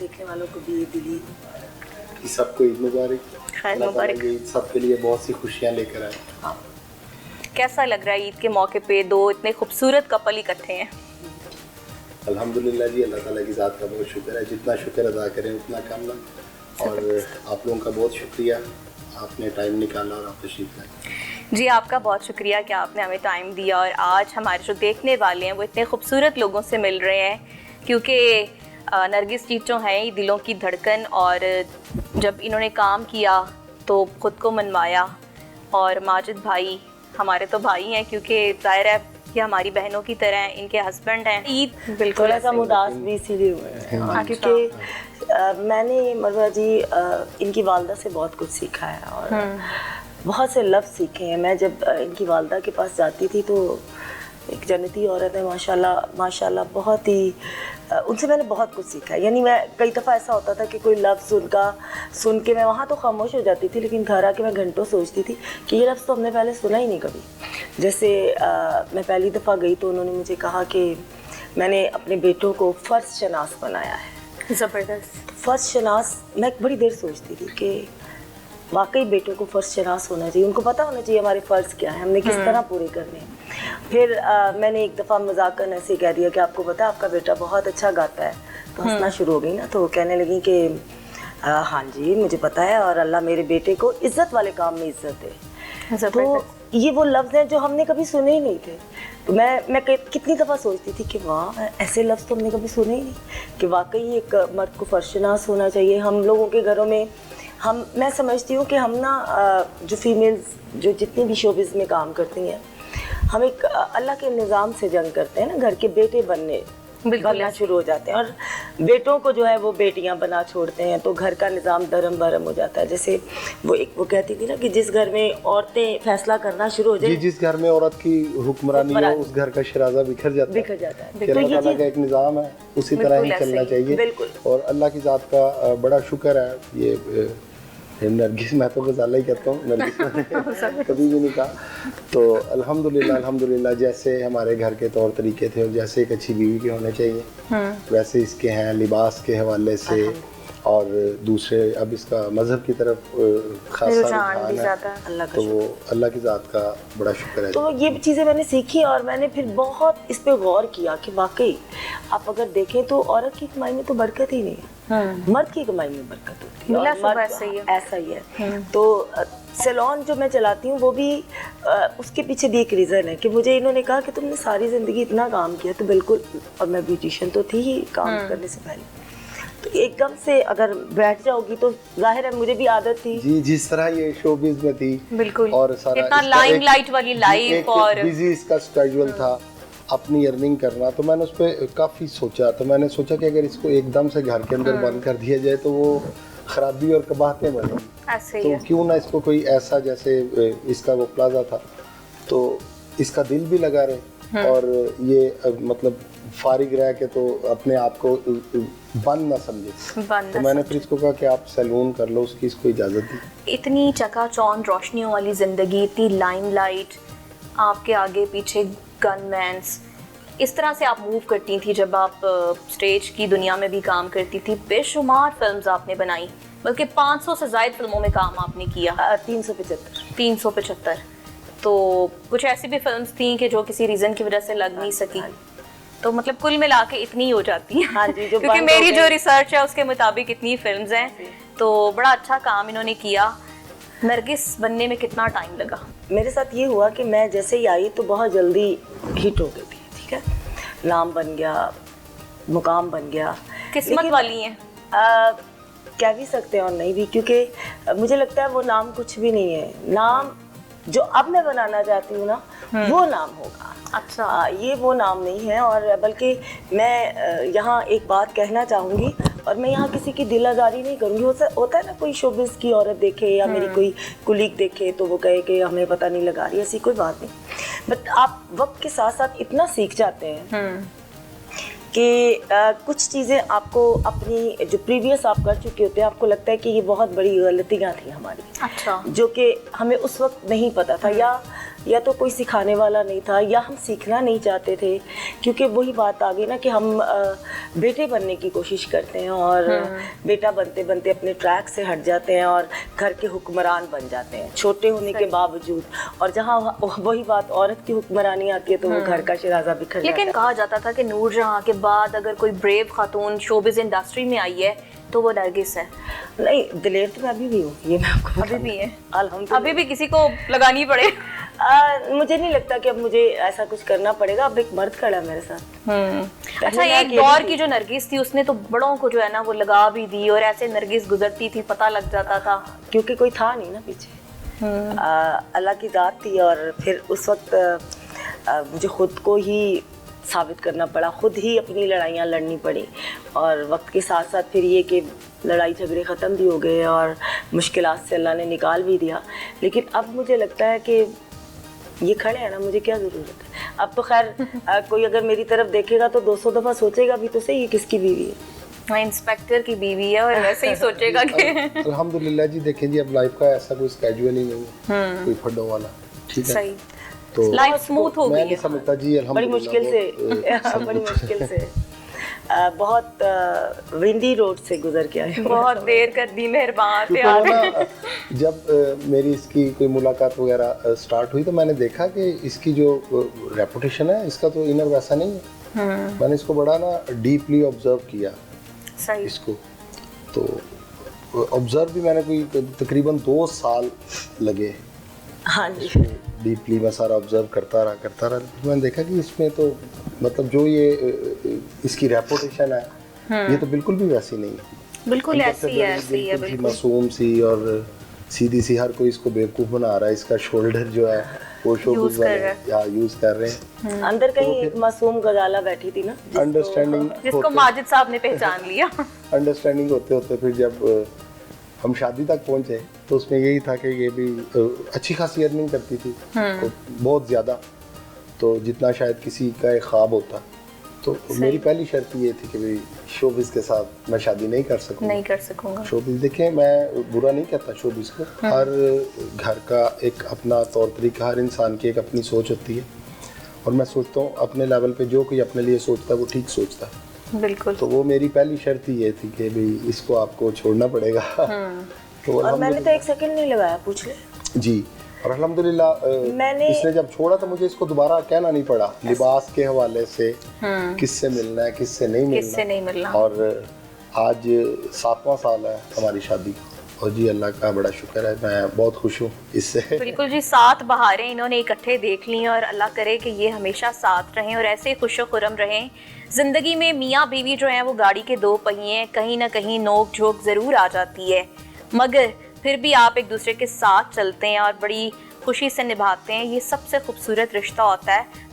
देखने वालों को भी ईद दी। सबको ईद मुबारक, खैर मुबारक। ईद सबके लिए बहुत सी खुशियाँ लेकर आए। हाँ। कैसा लग रहा है ईद के मौके पे दो इतने खूबसूरत कपल इकट्ठे हैं? अल्हम्दुलिल्लाह जी, अल्लाह ताला की ज़ात का बहुत शुक्र है, जितना शुक्र अदा करें उतना कम ना। और आप लोगों का बहुत शुक्रिया, आपने टाइम निकाला और आप तशरीफ लाए। जी आपका बहुत शुक्रिया कि आपने हमें टाइम दिया और आज हमारे जो देखने वाले हैं वो इतने खूबसूरत लोगों से मिल रहे हैं, क्योंकि नरगिस चीचो हैं दिलों की धड़कन, और जब इन्होंने काम किया तो ख़ुद को मनवाया। और माजिद भाई हमारे तो भाई हैं, क्योंकि ज़ाहिर है कि हमारी बहनों की तरह इनके हस्बैंड हैं। ईद बिल्कुल थोड़ा सा उदास भी इसीलिए हुए हैं, अच्छा। क्योंकि मैंने मरवा जी इनकी वालदा से बहुत कुछ सीखा है और बहुत से लफ्ज़ सीखे हैं। मैं जब इनकी वालदा के पास जाती थी तो एक जन्नती औरत है माशाल्लाह माशाल्लाह, बहुत ही उनसे मैंने बहुत कुछ सीखा है। यानी मैं कई दफ़ा ऐसा होता था कि कोई लफ्ज़ उनका सुन के मैं वहाँ तो खामोश हो जाती थी, लेकिन घर आके मैं घंटों सोचती थी कि ये लफ्ज़ तो हमने पहले सुना ही नहीं कभी। जैसे मैं पहली दफ़ा गई तो उन्होंने मुझे कहा कि मैंने अपने बेटों को फ़र्ज़ शनास बनाया है। ज़बरदस्त। फ़र्ज़ शनास, मैं बड़ी देर सोचती थी कि वाकई बेटों को फ़र्ज़ शनास होना चाहिए, उनको पता होना चाहिए हमारे फ़र्ज़ क्या है, हमने किस तरह पूरे करने हैं। फिर मैंने एक दफ़ा मजाकन ऐसे कह दिया कि आपको पता है आपका बेटा बहुत अच्छा गाता है, तो हंसना शुरू हो गई ना। तो कहने लगी कि हाँ जी मुझे पता है, और अल्लाह मेरे बेटे को इज़्ज़त वाले काम में इज़्ज़त दे। तो ये वो लफ्ज़ हैं जो हमने कभी सुने ही नहीं थे। तो मैं कितनी दफ़ा सोचती थी कि वाह ऐसे लफ्ज़ तो हमने कभी सुने ही नहीं, कि वाकई एक मर्द को फ़र्शनास होना चाहिए। हम लोगों के घरों में मैं समझती हूँ कि हम ना जो फीमेल्स जो जितनी भी शोबिज़ में काम करती हैं, हम एक अल्लाह के निज़ाम से जंग करते हैं ना, घर के बेटे बनना शुरू हो जाते हैं, और बेटों को जो है वो बेटियां बना छोड़ते हैं, तो घर का निज़ाम दरम बरम हो जाता है। जैसे वो कहती थी ना कि जिस घर में औरतें फैसला करना शुरू हो जाए, जिस घर में औरत की हुक्मरानी हो उस घर का शराजा बिखर जाता है। तो अल्लाह ताला का एक निज़ाम है, उसी तरह ही चलना चाहिए। और अल्लाह की ज़ात का बड़ा शुक्र है। ये नरगिस, मैं तो गजाला ही कहता हूँ, नरगिस मैंने कभी भी नहीं कहा। तो अल्हम्दुलिल्लाह जैसे हमारे घर के तौर तरीके थे और जैसे एक अच्छी बीवी के होने चाहिए वैसे इसके हैं, लिबास के हवाले से और दूसरे, अब इसका मज़हब की तरफ खासा रुझान है, तो वो अल्लाह की ज़ात का बड़ा शुक्र है। तो ये चीज़ें मैंने सीखी और मैंने फिर बहुत इस पे गौर किया कि वाकई आप अगर देखें तो औरत की कमाई में तो बरकत ही नहीं है, मर्द की कमाई में बरकत होती है, ऐसा ही है। तो सैलून जो मैं चलाती हूँ वो भी उसके पीछे भी एक रीज़न है कि मुझे इन्होंने कहा कि तुमने सारी ज़िंदगी इतना काम किया, तो बिल्कुल, और मैं ब्यूटिशियन तो थी ही काम करने से पहले, तो एकदम से अगर बैठ जाओगी तो जाहिर है मुझे भी आदत थी जी, जिस तरह ये शोबिज़ में थी बिल्कुल, और सारा इतना लाइमलाइट वाली लाइफ और बिजी इसका स्केड्यूल था अपनी अर्निंग करना, तो मैंने उस पर काफ़ी सोचा। तो मैंने सोचा कि अगर इसको एकदम से घर के अंदर बंद कर दिया जाए तो वो खराबी और कबाहतें बनेंगी, तो क्यों ना इसको कोई ऐसा, जैसे इसका वो प्लाजा था तो इसका दिल भी लगा रहे और ये मतलब फारिग रह के तो अपने आप को बंद ना समझे। तो मैंने फिर इसको कहा कि आप सैलून कर लो, उसकी इसको इजाज़त दी। इतनी चकाचौंध रोशनियों वाली ज़िंदगी, इतनी लाइमलाइट, आपके आगे पीछे गनमैन्स, इस तरह से आप मूव करती थी जब आप स्टेज की दुनिया में भी काम करती थी। बेशुमार फिल्म्स आपने बनाई, बल्कि 500 से ज़ायद फिल्मों में काम आपने किया। 375। तो कुछ ऐसी भी फिल्म्स थी कि जो किसी रीज़न की वजह से लग नहीं सकी, तो मतलब कुल मिला के इतनी हो जाती है। हाँ जी, क्योंकि मेरी जो रिसर्च है उसके मुताबिक इतनी फिल्म्स हैं, तो बड़ा अच्छा काम इन्होंने किया। नरगिस बनने में कितना टाइम लगा? मेरे साथ ये हुआ कि मैं जैसे ही आई तो बहुत जल्दी हिट हो गई थी, ठीक है, नाम बन गया, मुकाम बन गया। किस्मत वाली हैं, कह भी सकते हैं और नहीं भी, क्योंकि मुझे लगता है वो नाम कुछ भी नहीं है। नाम जो अब मैं बनाना चाहती हूँ ना वो नाम होगा। अच्छा, ये वो नाम नहीं है। और बल्कि मैं यहाँ एक बात कहना चाहूँगी, और मैं यहाँ किसी की दिल आज़ारी नहीं करूँगी। होता है ना, कोई शोबिज़ की औरत देखे या मेरी कोई कुलीग देखे तो वो कहे कि हमें पता नहीं लगा रही, ऐसी कोई बात नहीं। बट आप वक्त के साथ साथ इतना सीख जाते हैं कि कुछ चीज़ें आपको अपनी जो प्रीवियस आप कर चुके होते हैं, आपको लगता है कि ये बहुत बड़ी गलतियाँ थी हमारी, अच्छा, जो कि हमें उस वक्त नहीं पता था, या या तो कोई सिखाने वाला नहीं था, या हम सीखना नहीं चाहते थे, क्योंकि वही बात आ गई ना कि हम बेटे बनने की कोशिश करते हैं और बेटा बनते बनते अपने ट्रैक से हट जाते हैं और घर के हुक्मरान बन जाते हैं छोटे होने के बावजूद। और जहाँ वही बात औरत की हुक्मरानी आती है तो वो घर का शराजा बिखर जाता है। लेकिन कहा जाता था कि नूरजहां के बाद अगर कोई ब्रेव खातून शोबिज इंडस्ट्री में आई है तो वो नरगिस है। नहीं, दिलेर तो मैं अभी भी हूँ, ये मैं आपको अभी भी है, अल्हम्दुलिल्लाह। अभी भी किसी को लगानी पड़े। मुझे नहीं लगता कि अब मुझे ऐसा कुछ करना पड़ेगा, अब एक मर्द खड़ा है मेरे साथ। अच्छा, एक दौर की जो नरगिस थी उसने तो बड़ों को जो है ना वो लगा भी दी, और ऐसे नरगिस गुजरती थी पता लग जाता था, क्योंकि कोई था नहीं ना पीछे। अल्लाह की ज़ात थी। और फिर उस वक्त मुझे खुद को ही साबित करना पड़ा, खुद ही अपनी लड़ाइयाँ लड़नी पड़ी। और वक्त के साथ साथ फिर ये कि लड़ाई झगड़े ख़त्म भी हो गए और मुश्किलात से अल्लाह ने निकाल भी दिया। लेकिन अब मुझे लगता है कि ये खड़े हैं ना, मुझे क्या ज़रूरत है। अब तो खैर कोई अगर मेरी तरफ देखेगा तो 200 दफ़ा सोचेगा भी तो सही, ये किसकी बीवी है। इंस्पेक्टर की बीवी है, और वैसे ही सोचेगा कि अल्हम्दुलिल्लाह जी। देखें जी, अब लाइफ का ऐसा कोई स्केड्यूल ही नहीं है, कोई फड्डों वाला, ठीक है। सही, तो लाइफ स्मूथ हो गई है। मैं नहीं समझता जी, बड़ी अल्हम्दुलिल्लाह मुश्किल से बड़ी मुश्किल से बहुत विंडी रोड से गुजर के आए। बहुत देर कर दी, मेहरबान क्योंकि प्यार। ना, जब मेरी इसकी कोई मुलाकात वगैरह स्टार्ट हुई तो मैंने देखा कि इसकी जो रेपुटेशन है, इसका तो इनर वैसा नहीं है। मैंने इसको बड़ा ना डीपली ऑब्जर्व किया। सही। इसको तो ऑब्जर्व भी मैंने कोई तकरीबन 2 साल लगे। हाँ जी। डीपली मैं सारा ऑब्जर्व करता रहा। मैंने देखा कि इसमें तो मतलब जो ये इसकी रेपुटेशन है, ये तो बिल्कुल भी वैसी नहीं है। बिल्कुल ऐसी है, ऐसी है, बिल्कुल मासूम सी और सीधी सी। हर कोई इसको बेवकूफ़ बना रहा है। इसका शोल्डर जो है वो शोबिज़ वाले यूज़ कर रहे हैं। अंदर कहीं एक मासूम गजाला बैठी थी ना, अंडरस्टैंडिंग जिसको माजिद साहब ने पहचान लिया। अंडरस्टैंडिंग होते फिर जब हम शादी तक पहुंचे तो उसमें यही था कि ये भी अच्छी खासी अर्निंग करती थी, तो बहुत ज़्यादा, तो जितना शायद किसी का एक ख्वाब होता। तो मेरी पहली शर्त ये थी कि भाई शोबिज़ के साथ मैं शादी नहीं कर सकूँगा। शोबिज़, देखें मैं बुरा नहीं कहता शोबिज़ को, हर घर का एक अपना तौर तरीका, हर इंसान की एक अपनी सोच होती है। और मैं सोचता हूँ अपने लेवल पे जो कोई अपने लिए सोचता है वो ठीक सोचता है। बिल्कुल। तो वो मेरी पहली शर्त ही ये थी कि भाई इसको आपको छोड़ना पड़ेगा। तो और मैंने तो 1 सेकंड नहीं लगाया, पूछ ले जी। और अल्हम्दुलिल्लाह इसने जब छोड़ा तो मुझे इसको दोबारा कहना नहीं पड़ा लिबास के हवाले से, किससे मिलना है, किससे नहीं मिलना। और आज 7वां साल है हमारी शादी का, और जी अल्लाह का बड़ा शुक्र है, मैं बहुत खुश हूँ इससे। बिल्कुल जी, 7 बहारें इन्होंने इकट्ठे देख ली, और अल्लाह करे कि ये हमेशा साथ रहें और ऐसे खुशो खुरम रहें। ज़िंदगी में मियाँ बीवी जो हैं वो गाड़ी के 2 पहिए हैं, कहीं ना कहीं नोक झोंक ज़रूर आ जाती है, मगर फिर भी आप एक दूसरे के साथ चलते हैं और बड़ी खुशी से निभाते हैं। ये सबसे खूबसूरत रिश्ता होता है।